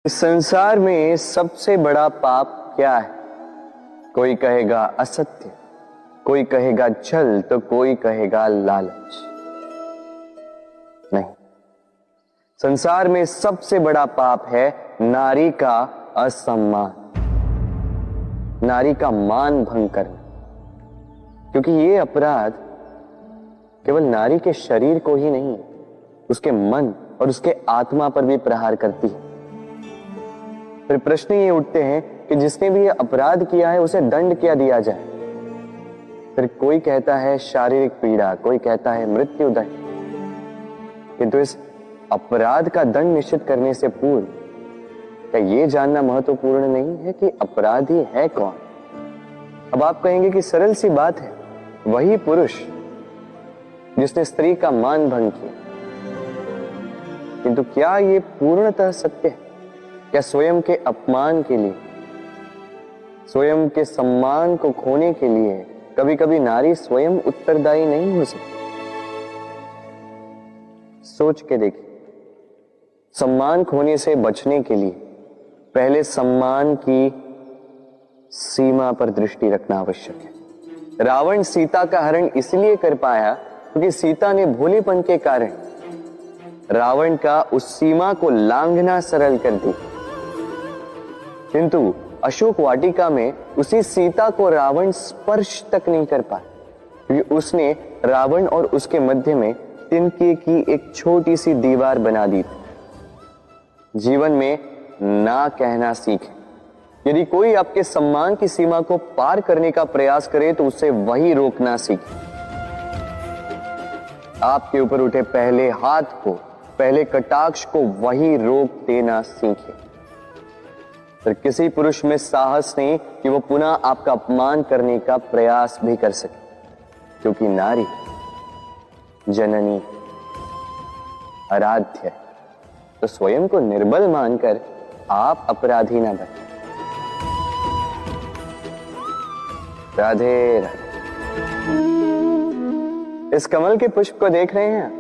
इस संसार में सबसे बड़ा पाप क्या है? कोई कहेगा असत्य, कोई कहेगा छल, तो कोई कहेगा लालच। नहीं, संसार में सबसे बड़ा पाप है नारी का असम्मान, नारी का मान भंग करना। क्योंकि ये अपराध केवल नारी के शरीर को ही नहीं, उसके मन और उसके आत्मा पर भी प्रहार करती है। फिर प्रश्न ये उठते हैं कि जिसने भी ये अपराध किया है उसे दंड क्या दिया जाए? फिर कोई कहता है शारीरिक पीड़ा, कोई कहता है मृत्यु दंड। किंतु इस अपराध का दंड निश्चित करने से पूर्व क्या ये जानना महत्वपूर्ण नहीं है कि अपराधी है कौन? अब आप कहेंगे कि सरल सी बात है, वही पुरुष जिसने स्त्री का मान भंग किया। किंतु क्या ये पूर्णतः सत्य है? क्या स्वयं के अपमान के लिए, स्वयं के सम्मान को खोने के लिए कभी कभी नारी स्वयं उत्तरदायी नहीं हो सकती? सोच के देखिए, सम्मान खोने से बचने के लिए पहले सम्मान की सीमा पर दृष्टि रखना आवश्यक है। रावण सीता का हरण इसलिए कर पाया क्योंकि सीता ने भोलेपन के कारण रावण का उस सीमा को लांघना सरल कर दी। किंतु अशोक वाटिका में उसी सीता को रावण स्पर्श तक नहीं कर पाया क्योंकि उसने रावण और उसके मध्य में तिनके की एक छोटी सी दीवार बना दी थी। जीवन में ना कहना सीखें। यदि कोई आपके सम्मान की सीमा को पार करने का प्रयास करे तो उसे वही रोकना सीखें। आपके ऊपर उठे पहले हाथ को, पहले कटाक्ष को वही रोक देना सीखें। फिर किसी पुरुष में साहस नहीं कि वो पुनः आपका अपमान करने का प्रयास भी कर सके, क्योंकि नारी जननी आराध्य है। तो स्वयं को निर्बल मानकर आप अपराधी ना बने। राधे राधे। इस कमल के पुष्प को देख रहे हैं?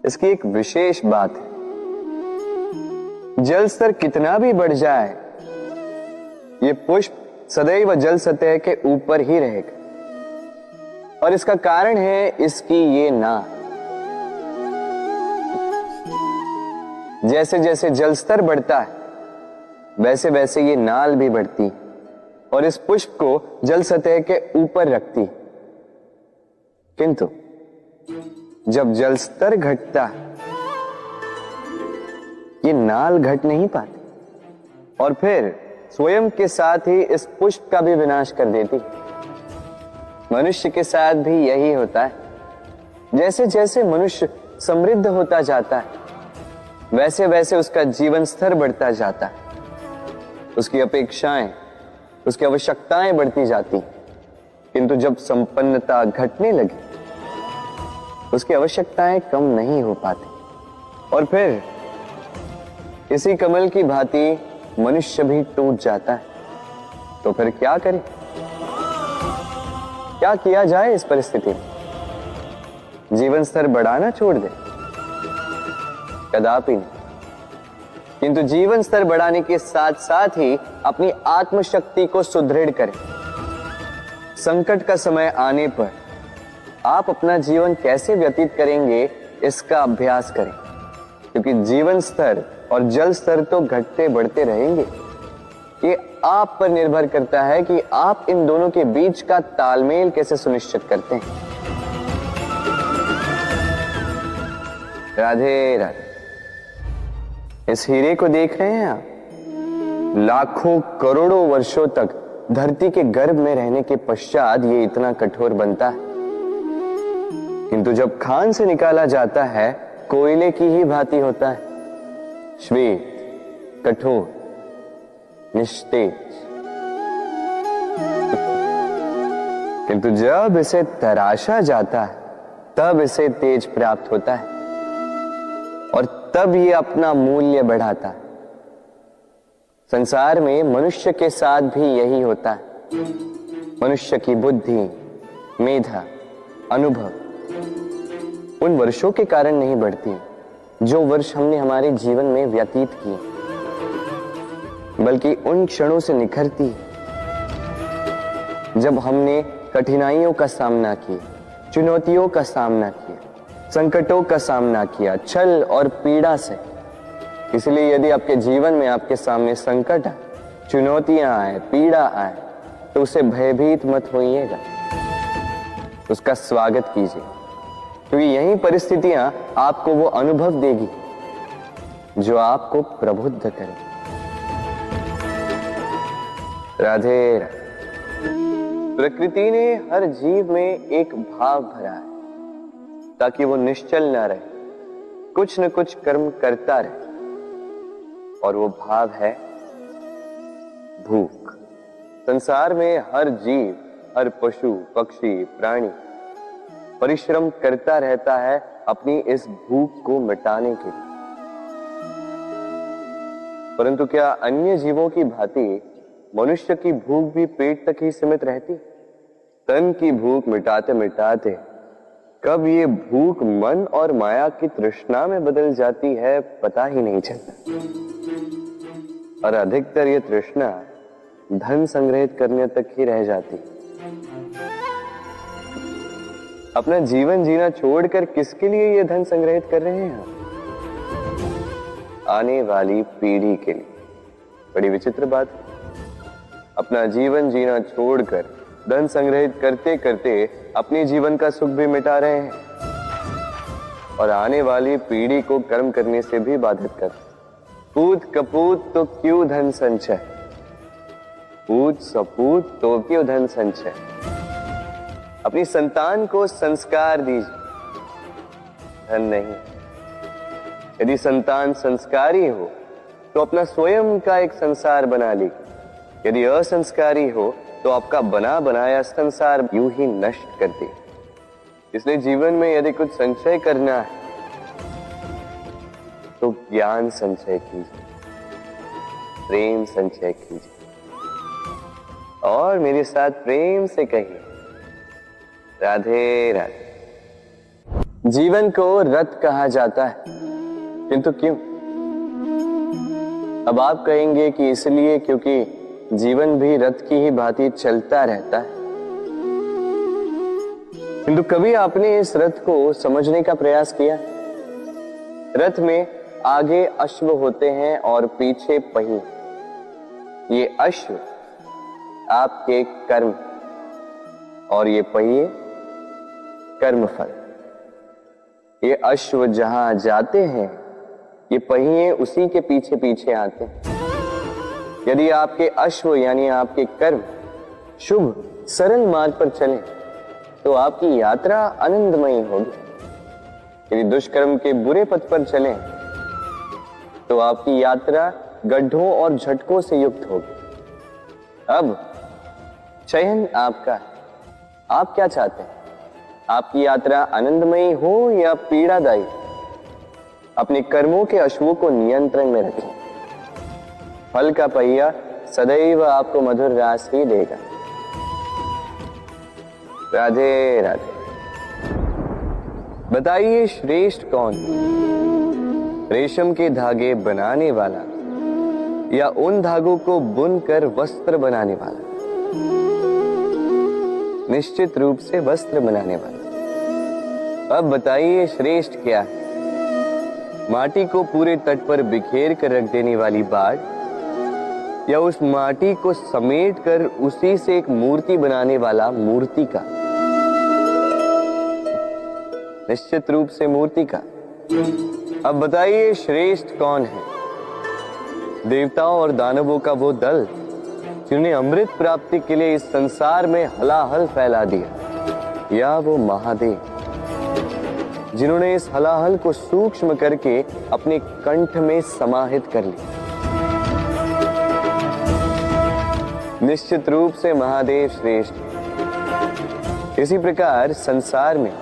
इसकी एक विशेष बात है, जल स्तर कितना भी बढ़ जाए ये पुष्प सदैव जल सतह के ऊपर ही रहेगा। और इसका कारण है इसकी ये नाल। जैसे जैसे जल स्तर बढ़ता है वैसे वैसे ये नाल भी बढ़ती और इस पुष्प को जल सतह के ऊपर रखती। किंतु जब जल स्तर घटता है ये नाल घट नहीं पाती और फिर स्वयं के साथ ही इस पुष्प का भी विनाश कर देती। मनुष्य के साथ भी यही होता है। जैसे जैसे मनुष्य समृद्ध होता जाता है वैसे वैसे उसका जीवन स्तर बढ़ता जाता है, उसकी अपेक्षाएं, उसकी आवश्यकताएं बढ़ती जाती। किंतु जब संपन्नता घटने लगी उसकी आवश्यकताएं कम नहीं हो पाती और फिर इसी कमल की भांति मनुष्य भी टूट जाता है। तो फिर क्या करें? क्या किया जाए इस परिस्थिति में? जीवन स्तर बढ़ाना छोड़ दे? कदापि नहीं। किंतु जीवन स्तर बढ़ाने के साथ साथ ही अपनी आत्मशक्ति को सुदृढ़ करें। संकट का समय आने पर आप अपना जीवन कैसे व्यतीत करेंगे इसका अभ्यास करें, क्योंकि जीवन स्तर और जल स्तर तो घटते बढ़ते रहेंगे। ये आप पर निर्भर करता है कि आप इन दोनों के बीच का तालमेल कैसे सुनिश्चित करते हैं। राधे राधे। इस हीरे को देख रहे हैं आप? लाखों करोड़ों वर्षों तक धरती के गर्भ में रहने के पश्चात ये इतना कठोर बनता है। किंतु जब खान से निकाला जाता है कोयले की ही भांति होता है, श्वेत, कठोर, निस्तेज। किंतु जब इसे तराशा जाता है तब इसे तेज प्राप्त होता है और तब ये अपना मूल्य बढ़ाता है। संसार में मनुष्य के साथ भी यही होता है। मनुष्य की बुद्धि, मेधा, अनुभव उन वर्षों के कारण नहीं बढ़ती जो वर्ष हमने हमारे जीवन में व्यतीत किए, बल्कि उन क्षणों से निखरती है जब हमने कठिनाइयों का सामना किया, चुनौतियों का सामना किया, संकटों का सामना किया, छल और पीड़ा से। इसलिए यदि आपके जीवन में आपके सामने संकट आए, चुनौतियां आए, पीड़ा आए, तो उसे भयभीत मत होइएगा, उसका स्वागत कीजिए, क्योंकि यही परिस्थितियां आपको वो अनुभव देगी जो आपको प्रबुद्ध करे। राधे राधे। प्रकृति ने हर जीव में एक भाव भरा है ताकि वो निश्चल ना रहे, कुछ न कुछ कर्म करता रहे, और वो भाव है भूख। संसार में हर जीव, हर पशु, पक्षी, प्राणी परिश्रम करता रहता है अपनी इस भूख को मिटाने के लिए। परंतु क्या अन्य जीवों की भांति मनुष्य की भूख भी पेट तक ही सीमित रहती? तन की भूख मिटाते मिटाते कब ये भूख मन और माया की तृष्णा में बदल जाती है पता ही नहीं चलता। और अधिकतर ये तृष्णा धन संग्रहित करने तक ही रह जाती। अपना जीवन जीना छोड़कर किसके लिए ये धन संग्रहित कर रहे हैं? आने वाली पीढ़ी के लिए। बड़ी विचित्र बात। अपना जीवन जीना छोड़कर धन संग्रहित करते करते अपने जीवन का सुख भी मिटा रहे हैं और आने वाली पीढ़ी को कर्म करने से भी बाधित कर। पूत कपूत तो क्यों धन संचय, पूत सपूत तो क्यों धन संचय। अपनी संतान को संस्कार दीजिए, धन नहीं। यदि संतान संस्कारी हो तो अपना स्वयं का एक संसार बना लीजिए। यदि असंस्कारी हो तो आपका बना बनाया संसार यूं ही नष्ट कर दे। इसलिए जीवन में यदि कुछ संचय करना है तो ज्ञान संचय कीजिए, प्रेम संचय कीजिए, और मेरे साथ प्रेम से कहिए राधे राधे। जीवन को रथ कहा जाता है, किंतु क्यों? अब आप कहेंगे कि इसलिए क्योंकि जीवन भी रथ की ही भांति चलता रहता है। किंतु कभी आपने इस रथ को समझने का प्रयास किया? रथ में आगे अश्व होते हैं और पीछे पहिए। ये अश्व आपके कर्म और ये पहिए कर्मफल। ये अश्व जहां जाते हैं, ये पहिए उसी के पीछे पीछे आते हैं। यदि आपके अश्व यानी आपके कर्म शुभ सरल मार्ग पर चले तो आपकी यात्रा आनंदमयी होगी। यदि दुष्कर्म के बुरे पथ पर चलें तो आपकी यात्रा गड्ढों और झटकों से युक्त होगी। अब चयन आपका है, आप क्या चाहते हैं? आपकी यात्रा आनंदमयी हो या पीड़ादायी? अपने कर्मों के अश्वों को नियंत्रण में रखें। फल का पहिया सदैव आपको मधुर रास ही देगा। राधे राधे। बताइए श्रेष्ठ कौन? रेशम के धागे बनाने वाला या उन धागों को बुनकर वस्त्र बनाने वाला? निश्चित रूप से वस्त्र बनाने वाला। अब बताइए श्रेष्ठ क्या है? माटी को पूरे तट पर बिखेर कर रख देने वाली बाढ़ या उस माटी को समेट कर उसी से एक मूर्ति बनाने वाला मूर्तिकार? निश्चित रूप से मूर्तिकार। अब बताइए श्रेष्ठ कौन है? देवताओं और दानवों का वो दल जिन्हें अमृत प्राप्ति के लिए इस संसार में हलाहल फैला दिया, या वो महादेव जिन्होंने इस हलाहल को सूक्ष्म करके अपने कंठ में समाहित कर लिया? निश्चित रूप से महादेव श्रेष्ठ। इसी प्रकार संसार में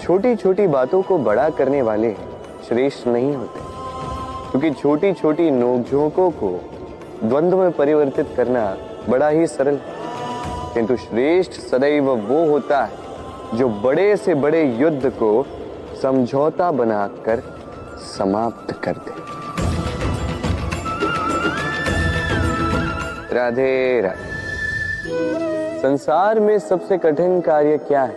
छोटी छोटी बातों को बड़ा करने वाले श्रेष्ठ नहीं होते, क्योंकि छोटी छोटी नोकझोंकों को द्वंद्व में परिवर्तित करना बड़ा ही सरल है। किंतु श्रेष्ठ सदैव वो होता है जो बड़े से बड़े युद्ध को समझौता बनाकर समाप्त कर दे। राधे राधे। संसार में सबसे कठिन कार्य क्या है?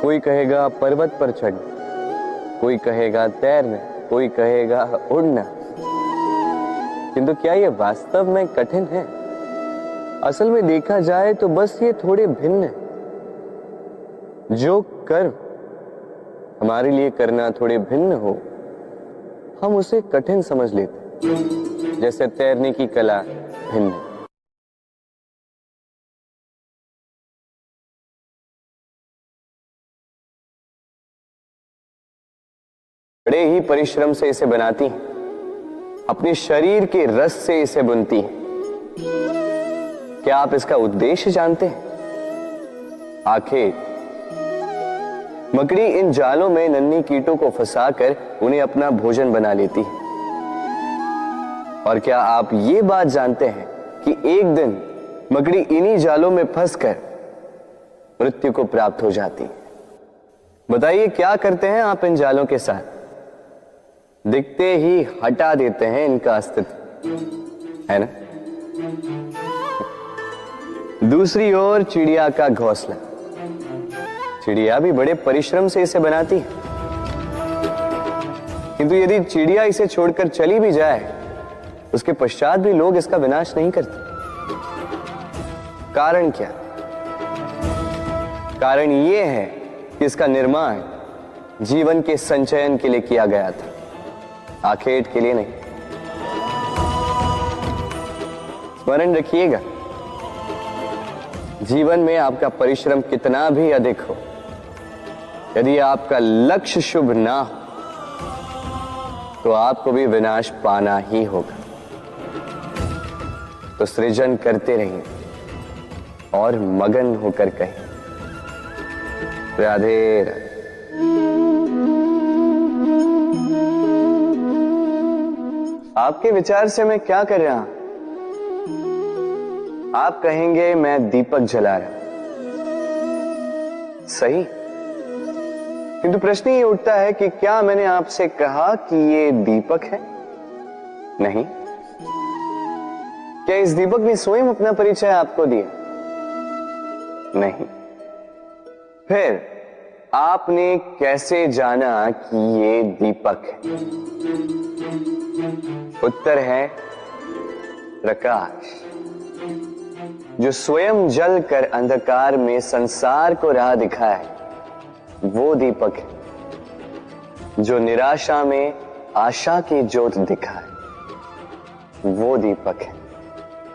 कोई कहेगा पर्वत पर चढ़ना, कोई कहेगा तैरना, कोई कहेगा उड़ना। किंतु क्या ये वास्तव में कठिन है? असल में देखा जाए तो बस ये थोड़े भिन्न है। जो कर्म हमारे लिए करना थोड़े भिन्न हो, हम उसे कठिन समझ लेते। जैसे तैरने की कला भिन्न है। बड़े ही परिश्रम से इसे बनाती हैं, अपने शरीर के रस से इसे बुनती हैं। क्या आप इसका उद्देश्य जानते हैं? आखिर मकड़ी इन जालों में नन्ही कीटों को फंसाकर उन्हें अपना भोजन बना लेती है। और क्या आप ये बात जानते हैं कि एक दिन मकड़ी इन्हीं जालों में फंसकर मृत्यु को प्राप्त हो जाती है? बताइए क्या करते हैं आप इन जालों के साथ? दिखते ही हटा देते हैं इनका अस्तित्व, है ना? दूसरी ओर चिड़िया का घोंसला। चिड़िया भी बड़े परिश्रम से इसे बनाती है, किंतु यदि चिड़िया इसे छोड़कर चली भी जाए, उसके पश्चात भी लोग इसका विनाश नहीं करते। कारण क्या? कारण यह है कि इसका निर्माण जीवन के संचयन के लिए किया गया था, आखेट के लिए नहीं। स्मरण रखिएगा, जीवन में आपका परिश्रम कितना भी अधिक हो, यदि आपका लक्ष्य शुभ ना हो तो आपको भी विनाश पाना ही होगा। तो सृजन करते रहिए और मगन होकर कहें राधे राधे। आपके विचार से मैं क्या कर रहा हूं? आप कहेंगे मैं दीपक जला रहा हूं। सही, किंतु प्रश्न ये उठता है कि क्या मैंने आपसे कहा कि ये दीपक है? नहीं। क्या इस दीपक ने स्वयं अपना परिचय आपको दिया? नहीं। फिर आपने कैसे जाना कि ये दीपक है? उत्तर है प्रकाश, जो स्वयं जल कर अंधकार में संसार को राह दिखाए, वो दीपक है। जो निराशा में आशा की ज्योत दिखाए, वो दीपक है।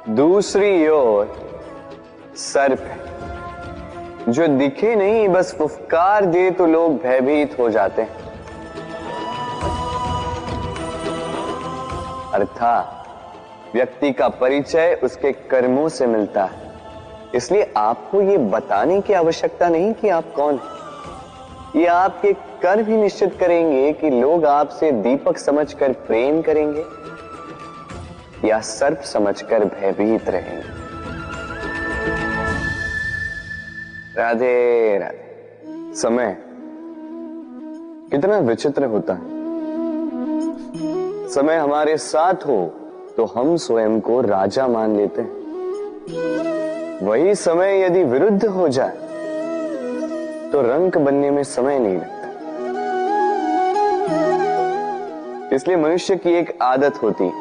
दूसरी ओर सर्प है, जो दिखे नहीं, बस फुफकार दे तो लोग भयभीत हो जाते हैं। अर्थात व्यक्ति का परिचय उसके कर्मों से मिलता है। इसलिए आपको ये बताने की आवश्यकता नहीं कि आप कौन हैं। ये आपके कर्म ही निश्चित करेंगे कि लोग आपसे दीपक समझकर प्रेम करेंगे या सर्प समझकर भयभीत रहेंगे। राधे राधे। समय कितना विचित्र होता है। समय हमारे साथ हो तो हम स्वयं को राजा मान लेते हैं। वही समय यदि विरुद्ध हो जाए तो रंक बनने में समय नहीं लगता। इसलिए मनुष्य की एक आदत होती है,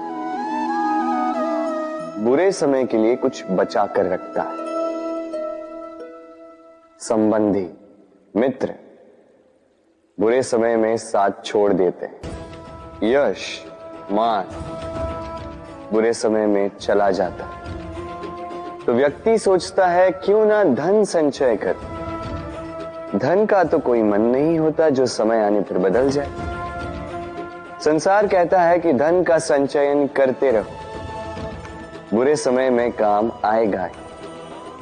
बुरे समय के लिए कुछ बचा कर रखता है। संबंधी, मित्र बुरे समय में साथ छोड़ देते हैं। यश, मान बुरे समय में चला जाता है। तो व्यक्ति सोचता है क्यों ना धन संचय कर। धन का तो कोई मन नहीं होता जो समय आने पर बदल जाए। संसार कहता है कि धन का संचयन करते रहो, बुरे समय में काम आएगा ही।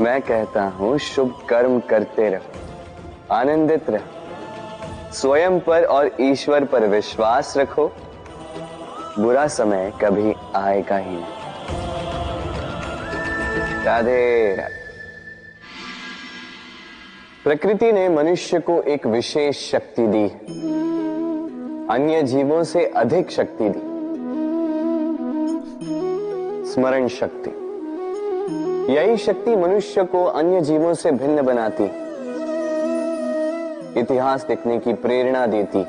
मैं कहता हूं शुभ कर्म करते रहो, आनंदित रहो, स्वयं पर और ईश्वर पर विश्वास रखो, बुरा समय कभी आएगा ही नहीं। राधे राधे। प्रकृति ने मनुष्य को एक विशेष शक्ति दी है। अन्य जीवों से अधिक शक्ति दी, स्मरण शक्ति। यही शक्ति मनुष्य को अन्य जीवों से भिन्न बनाती, इतिहास लिखने की प्रेरणा देती,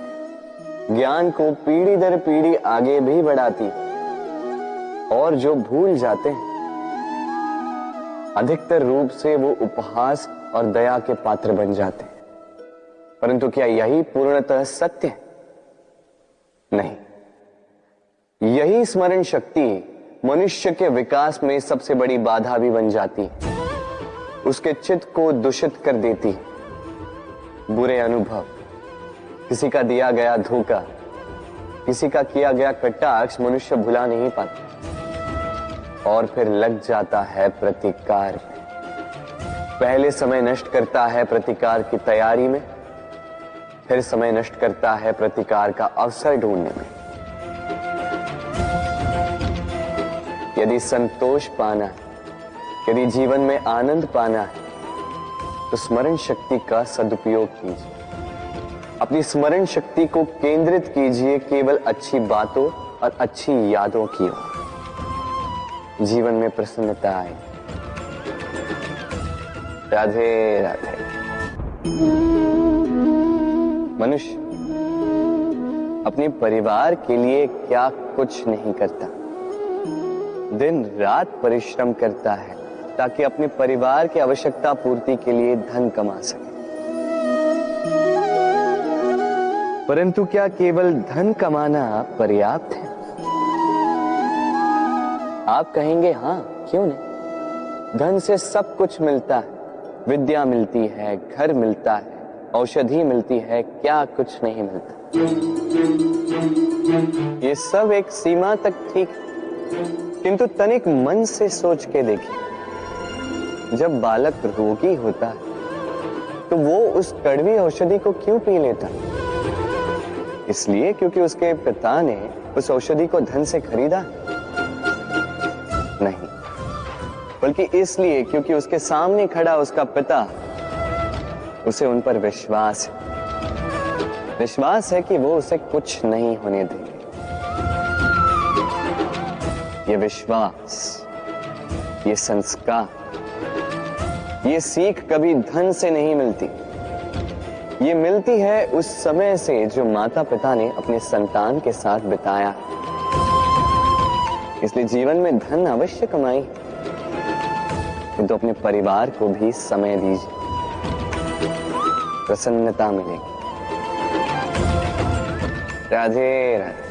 ज्ञान को पीढ़ी दर पीढ़ी आगे भी बढ़ाती। और जो भूल जाते हैं, अधिकतर रूप से वो उपहास और दया के पात्र बन जाते हैं। परंतु क्या यही पूर्णतः सत्य है? नहीं। यही स्मरण शक्ति मनुष्य के विकास में सबसे बड़ी बाधा भी बन जाती है, उसके चित्त को दूषित कर देती। बुरे अनुभव, किसी का दिया गया धोखा, किसी का किया गया कटाक्ष मनुष्य भुला नहीं पाता और फिर लग जाता है प्रतिकार में। पहले समय नष्ट करता है प्रतिकार की तैयारी में, फिर समय नष्ट करता है प्रतिकार का अवसर ढूंढने में। यदि संतोष पाना है, यदि जीवन में आनंद पाना है, तो स्मरण शक्ति का सदुपयोग कीजिए। अपनी स्मरण शक्ति को केंद्रित कीजिए केवल अच्छी बातों और अच्छी यादों की ओर। जीवन में प्रसन्नता आए। राधे राधे। मनुष्य अपने परिवार के लिए क्या कुछ नहीं करता, दिन रात परिश्रम करता है ताकि अपने परिवार की आवश्यकता पूर्ति के लिए धन कमा सके। परंतु क्या केवल धन कमाना पर्याप्त है? आप कहेंगे हाँ, क्यों नहीं। धन से सब कुछ मिलता है, विद्या मिलती है, घर मिलता है, औषधि मिलती है, क्या कुछ नहीं मिलता। ये सब एक सीमा तक ठीक है, किंतु तनिक मन से सोच के देखिए, जब बालक रोगी होता है तो वो उस कड़वी औषधि को क्यों पी लेता? इसलिए क्योंकि उसके पिता ने उस औषधि को धन से खरीदा? नहीं, बल्कि इसलिए क्योंकि उसके सामने खड़ा उसका पिता, उसे उन पर विश्वास है। विश्वास है कि वो उसे कुछ नहीं होने देंगे। ये विश्वास, ये संस्कार, ये सीख कभी धन से नहीं मिलती। ये मिलती है उस समय से जो माता पिता ने अपने संतान के साथ बिताया। इसलिए जीवन में धन अवश्य कमाई, किंतु अपने परिवार को भी समय दीजिए, प्रसन्नता मिलेगी। राधे राधे।